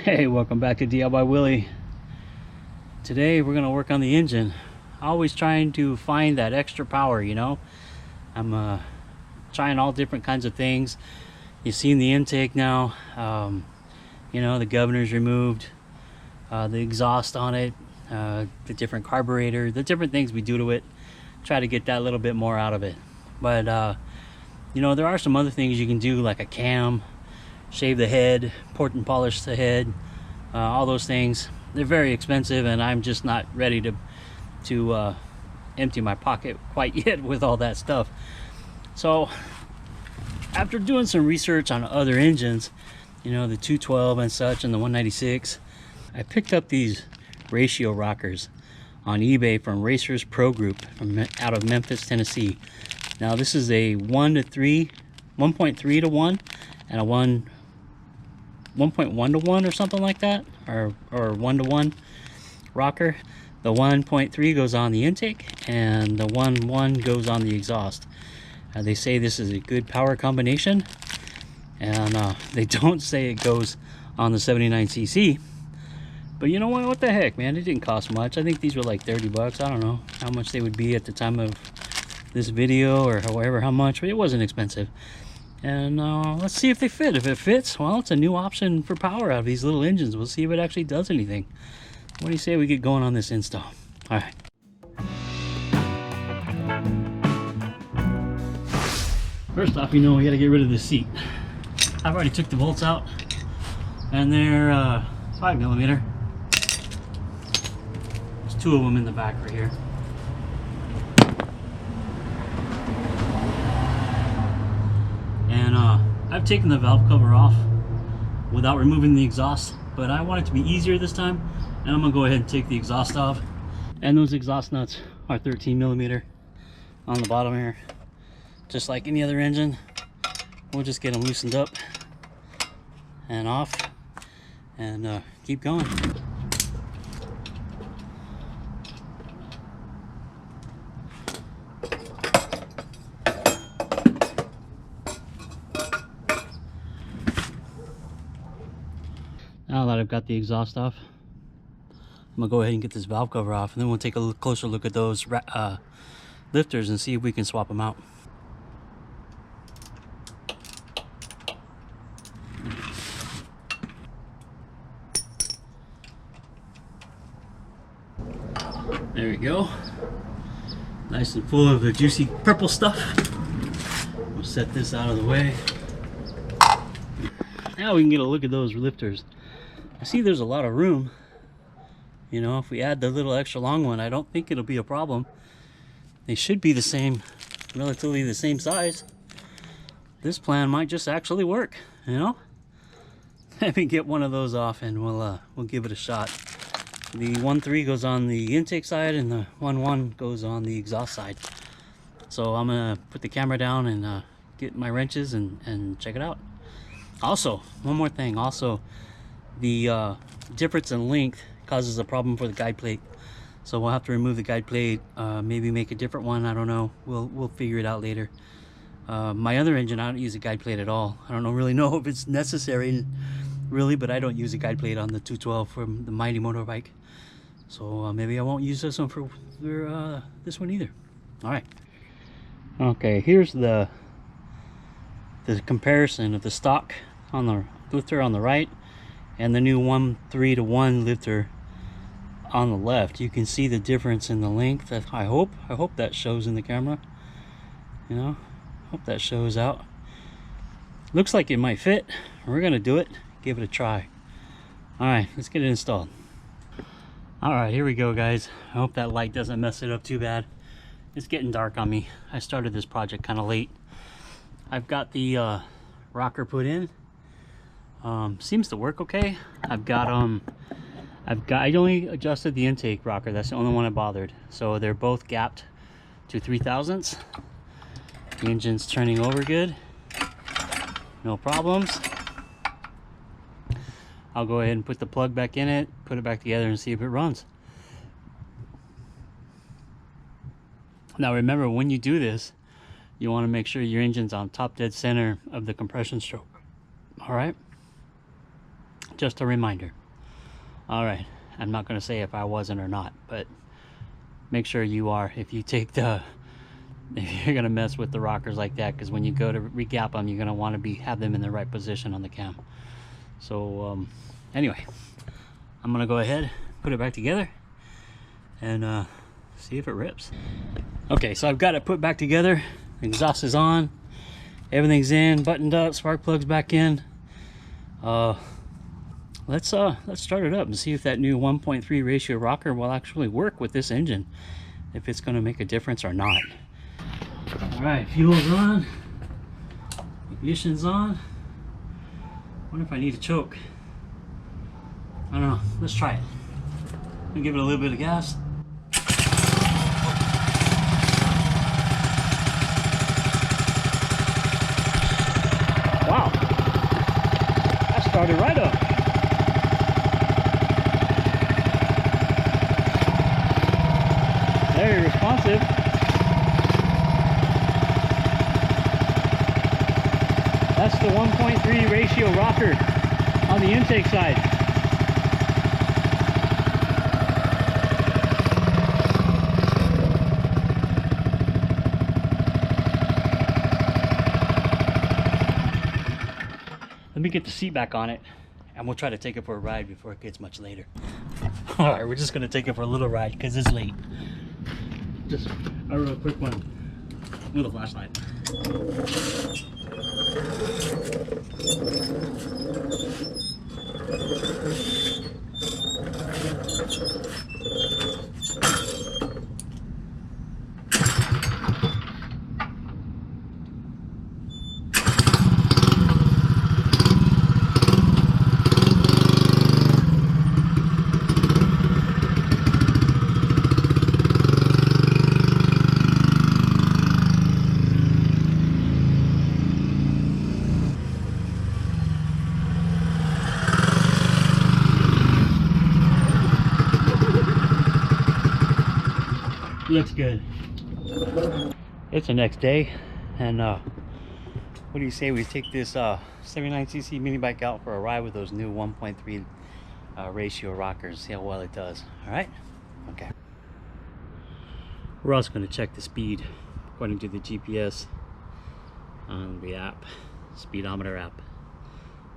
Hey, welcome back to DIY Willy. Today we're gonna work on the engine. Always trying to find that extra power, you know. I'm trying all different kinds of things. You've seen the intake now. You know, the governor's removed, the exhaust on it, the different carburetor, the different things we do to it. Try to get that little bit more out of it. But you know, there are some other things you can do, like a cam, shave the head, port and polish the head, all those things. They're very expensive, and I'm just not ready to empty my pocket quite yet with all that stuff. So after doing some research on other engines, you know, the 212 and such and the 196, I picked up these ratio rockers on eBay from Racers Pro Group out of Memphis, Tennessee. Now this is a 1.3 to 1 and a 1.1 to 1 or something like that, or 1 to 1 rocker. The 1.3 goes on the intake and the 1.1 goes on the exhaust. They say this is a good power combination, and they don't say it goes on the 79cc. But you know what the heck, man, it didn't cost much. I think these were like 30 bucks. I don't know how much they would be at the time of this video, or however how much, but it wasn't expensive. And let's see if they fit. If it fits, well, it's a new option for power out of these little engines. We'll see if it actually does anything. What do you say we get going on this install? All right. First off, you know, we got to get rid of the seat. I've already took the bolts out, and they're 5mm. There's 2 of them in the back right here. And I've taken the valve cover off without removing the exhaust, but I want it to be easier this time, and I'm gonna go ahead and take the exhaust off. And those exhaust nuts are 13mm on the bottom here, just like any other engine. We'll just get them loosened up and off, and keep going. Now that I've got the exhaust off, I'm gonna go ahead and get this valve cover off, and then we'll take a closer look at those lifters and see if we can swap them out. There we go. Nice and full of the juicy purple stuff. We'll set this out of the way. Now we can get a look at those lifters. I see there's a lot of room. You know, if we add the little extra long one, I don't think it'll be a problem. They should be the same, relatively the same size. This plan might just actually work, you know? Let me get one of those off, and we'll give it a shot. The 1.3 goes on the intake side, and the 1.1 goes on the exhaust side. So I'm gonna put the camera down and get my wrenches and check it out. Also, one more thing. Also, the difference in length causes a problem for the guide plate, so we'll have to remove the guide plate. Maybe make a different one. I don't know. We'll figure it out later. My other engine, I don't use a guide plate at all. I don't really know if it's necessary, really, but I don't use a guide plate on the 212 from the Mighty motorbike. So maybe I won't use this one for this one either. All right. Okay, here's the comparison of the stock on the lifter on the right and the new 1.3 to 1 lifter on the left. You can see the difference in the length. I hope that shows in the camera. You know, hope that shows out. Looks like it might fit. We're gonna do it, give it a try. All right, let's get it installed. All right, here we go, guys. I hope that light doesn't mess it up too bad. It's getting dark on me. I started this project kind of late. I've got the rocker put in. Seems to work okay. I only adjusted the intake rocker. That's the only one I bothered. So they're both gapped to 3/1000. The engine's turning over good. No problems. I'll go ahead and put the plug back in it, put it back together, and see if it runs. Now remember, when you do this, you want to make sure your engine's on top dead center of the compression stroke. All right, Just a reminder. All right, I'm not going to say if I wasn't or not, but make sure you are if you're going to mess with the rockers like that, because when you go to regap them, you're going to want to have them in the right position on the cam. So anyway, I'm going to go ahead, put it back together, and see if it rips. Okay, so I've got it put back together. Exhaust is on, everything's in, buttoned up, spark plug's back in. Let's start it up and see if that new 1.3 ratio rocker will actually work with this engine, if it's going to make a difference or not. All right, fuel's on, ignition's on. Wonder if I need a choke. I don't know. Let's try it. I'm gonna give it a little bit of gas. Wow, that started right up. Very responsive. That's the 1.3 ratio rocker on the intake side. Let me get the seat back on it, and we'll try to take it for a ride before it gets much later. All right, we're just gonna take it for a little ride because it's late. Just a real quick one. Little flashlight. Looks good. It's the next day, and what do you say we take this 79cc mini bike out for a ride with those new 1.3 ratio rockers, see how well it does. All right, okay. We're also going to check the speed according to the GPS on the app, speedometer app,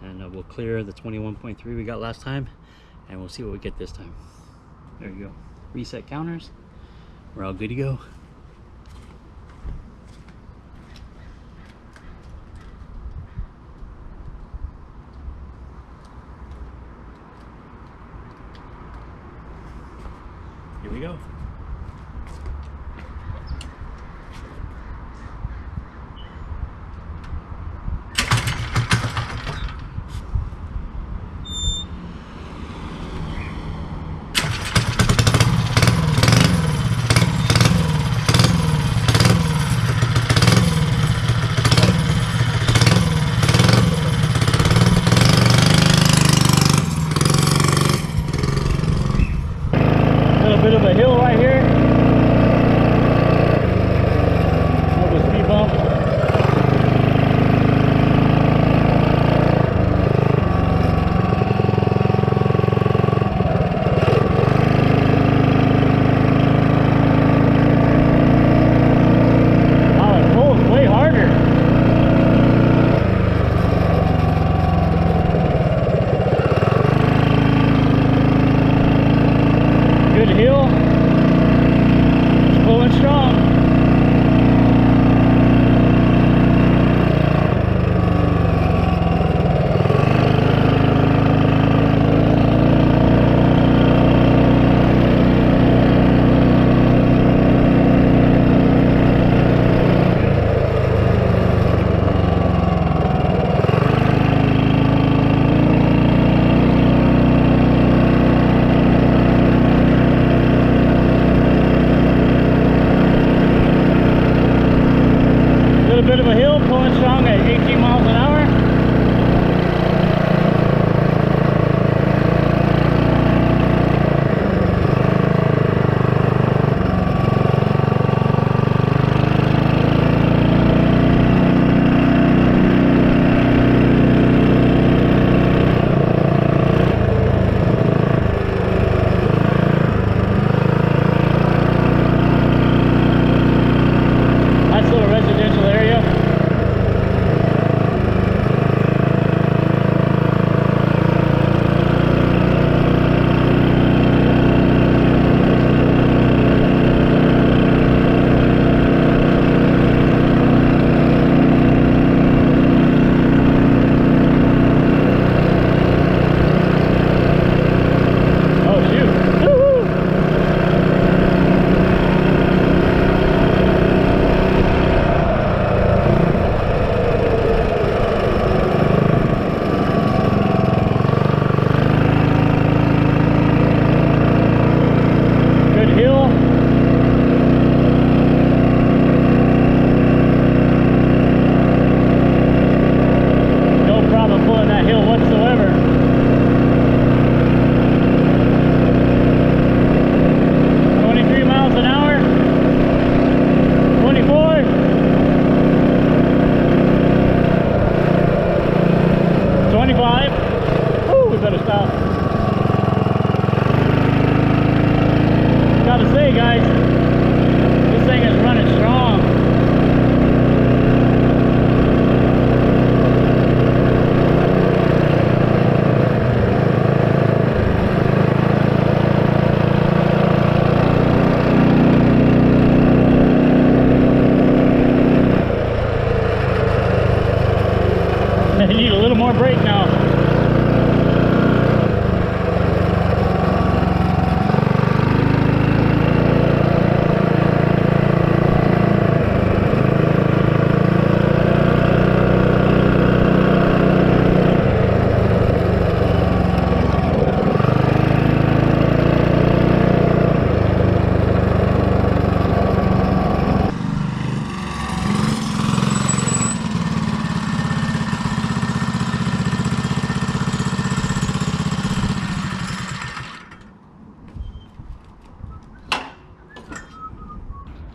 and we'll clear the 21.3 we got last time, and we'll see what we get this time. There you go. Reset counters. We're all good to go. Here we go. Bit of a hill right better stop. Gotta say, guys, this thing is running strong. I need a little more brake now.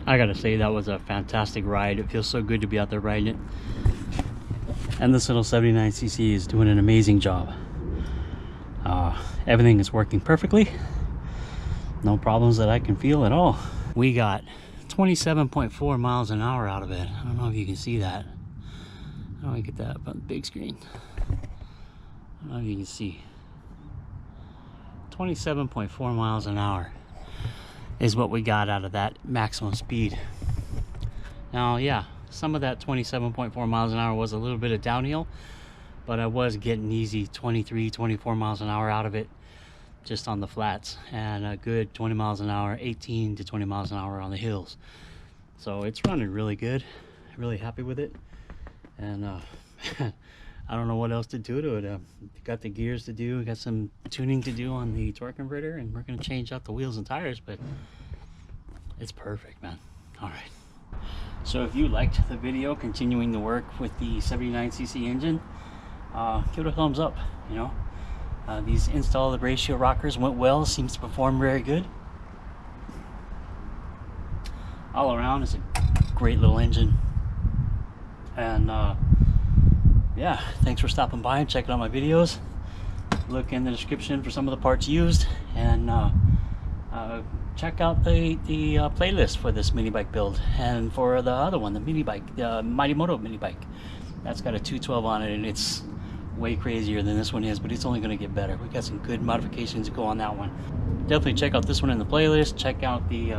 I gotta say, that was a fantastic ride. It feels so good to be out there riding it. And this little 79cc is doing an amazing job. Everything is working perfectly. No problems that I can feel at all. We got 27.4 miles an hour out of it. I don't know if you can see that. How do I get that up on the big screen? I don't know if you can see. 27.4 miles an hour is what we got out of that maximum speed. Now, yeah, some of that 27.4 miles an hour was a little bit of downhill, but I was getting easy 23, 24 miles an hour out of it just on the flats, and a good 20 miles an hour, 18 to 20 miles an hour on the hills. So it's running really good. Really happy with it. And I don't know what else to do to it. Got the gears to do, got some tuning to do on the torque converter, and we're gonna change out the wheels and tires, but it's perfect, man. All right. So if you liked the video continuing to work with the 79cc engine, give it a thumbs up. You know, these installed ratio rockers went well, seems to perform very good. All around, it's a great little engine. And yeah, thanks for stopping by and checking out my videos. Look in the description for some of the parts used, and check out the playlist for this mini bike build, and for the other one, the mini bike, the Mega Moto mini bike. That's got a 212 on it, and it's way crazier than this one is, but it's only going to get better. We got some good modifications to go on that one. Definitely check out this one in the playlist. Check out the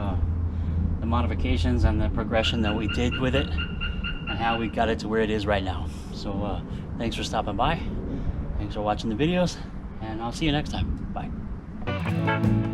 modifications and the progression that we did with it, and how we got it to where it is right now. So thanks for stopping by, thanks for watching the videos, and I'll see you next time. Bye.